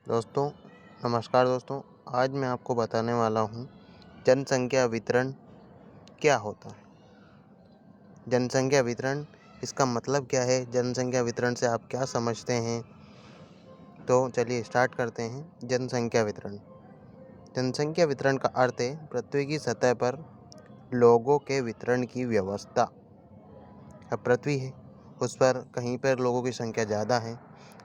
दोस्तों नमस्कार दोस्तों। आज मैं आपको बताने वाला हूँ जनसंख्या वितरण क्या होता है। जनसंख्या वितरण, इसका मतलब क्या है, जनसंख्या वितरण से आप क्या समझते हैं। तो चलिए स्टार्ट करते हैं। जनसंख्या वितरण जनसंख्या वितरण का अर्थ है पृथ्वी की सतह पर लोगों के वितरण की व्यवस्था। अब पृथ्वी है, उस पर कहीं पर लोगों की संख्या ज़्यादा है,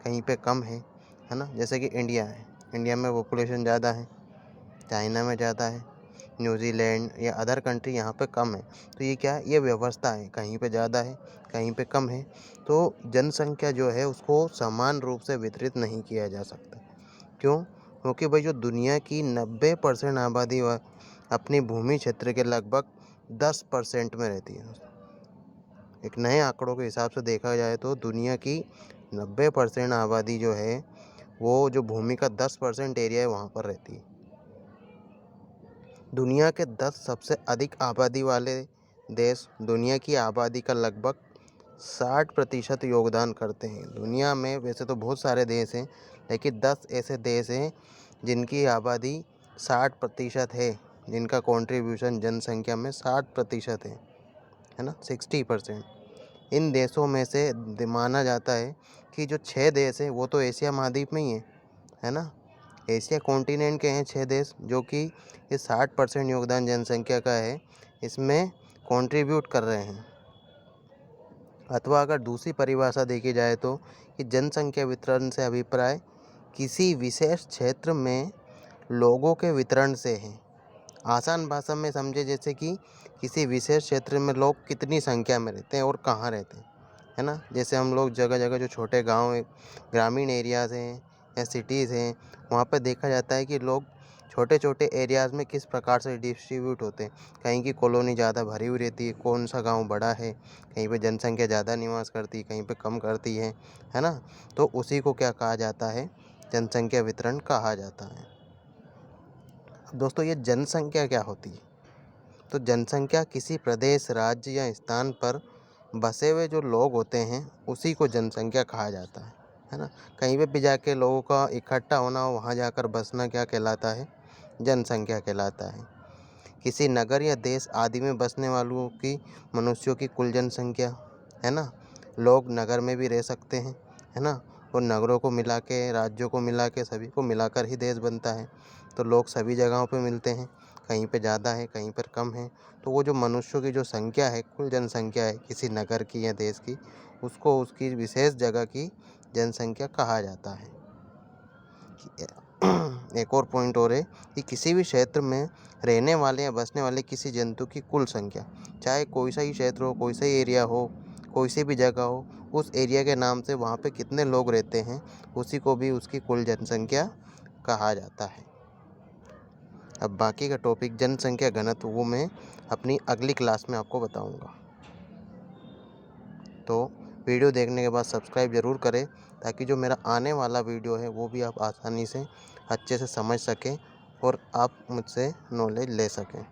कहीं पे कम है ना। जैसे कि इंडिया है, इंडिया में पॉपुलेशन ज़्यादा है, चाइना में ज़्यादा है, न्यूजीलैंड या अदर कंट्री यहाँ पे कम है। तो ये क्या है, ये व्यवस्था है, कहीं पे ज़्यादा है, कहीं पे कम है। तो जनसंख्या जो है उसको समान रूप से वितरित नहीं किया जा सकता। क्यों? क्योंकि भाई जो दुनिया की 90% आबादी अपनी भूमि क्षेत्र के लगभग 10% में रहती है। एक नए आंकड़ों के हिसाब से देखा जाए तो दुनिया की 90% आबादी जो है वो जो भूमि का 10% एरिया है वहाँ पर रहती है। दुनिया के 10 सबसे अधिक आबादी वाले देश दुनिया की आबादी का लगभग 60% योगदान करते हैं। दुनिया में वैसे तो बहुत सारे देश हैं, लेकिन 10 ऐसे देश हैं जिनकी आबादी 60% है, जिनका कंट्रीब्यूशन जनसंख्या में 60% है ना, 60%। इन देशों में से माना जाता है कि जो 6 देश हैं वो तो एशिया महाद्वीप में ही है ना। एशिया कॉन्टिनेंट के हैं 6 देश जो कि ये 60% योगदान जनसंख्या का है, इसमें कंट्रीब्यूट कर रहे हैं। अथवा अगर दूसरी परिभाषा देखी जाए तो कि जनसंख्या वितरण से अभिप्राय किसी विशेष क्षेत्र में लोगों के वितरण से है। आसान भाषा में समझे, जैसे कि किसी विशेष क्षेत्र में लोग कितनी संख्या में रहते हैं और कहाँ रहते हैं, है ना। जैसे हम लोग जगह जगह जो छोटे गांव ग्रामीण एरियाज़ हैं या सिटीज़ हैं, वहाँ पर देखा जाता है कि लोग छोटे छोटे एरियाज़ में किस प्रकार से डिस्ट्रीब्यूट होते हैं। कहीं की कॉलोनी ज़्यादा भरी हुई रहती है, कौन सा गांव बड़ा है, कहीं पे जनसंख्या ज़्यादा निवास करती है, कहीं पे कम करती है ना। तो उसी को क्या कहा जाता है, जनसंख्या वितरण कहा जाता है। अब दोस्तों ये जनसंख्या क्या होती है। तो जनसंख्या किसी प्रदेश, राज्य या स्थान पर बसे हुए जो लोग होते हैं उसी को जनसंख्या कहा जाता है ना। कहीं पे भी जाके लोगों का इकट्ठा होना हो, वहाँ जाकर बसना क्या कहलाता है, जनसंख्या कहलाता है। किसी नगर या देश आदि में बसने वालों की, मनुष्यों की कुल जनसंख्या, है ना। लोग नगर में भी रह सकते हैं, है ना। और नगरों को मिला के, राज्यों को मिला के, सभी को मिलाकर ही देश बनता है। तो लोग सभी जगहों पे मिलते हैं, कहीं पे ज़्यादा है, कहीं पर कम है। तो वो जो मनुष्यों की जो संख्या है, कुल जनसंख्या है किसी नगर की या देश की, उसको उसकी विशेष जगह की जनसंख्या कहा जाता है। एक और पॉइंट और है कि किसी भी क्षेत्र में रहने वाले या बसने वाले किसी जंतु की कुल संख्या, चाहे कोई सा ही क्षेत्र हो, कोई सा ही एरिया हो, कोई सी भी जगह हो, उस एरिया के नाम से वहाँ पे कितने लोग रहते हैं उसी को भी उसकी कुल जनसंख्या कहा जाता है। अब बाकी का टॉपिक जनसंख्या घनत्व वो मैं अपनी अगली क्लास में आपको बताऊंगा। तो वीडियो देखने के बाद सब्सक्राइब ज़रूर करें, ताकि जो मेरा आने वाला वीडियो है वो भी आप आसानी से अच्छे से समझ सकें और आप मुझसे नॉलेज ले सकें।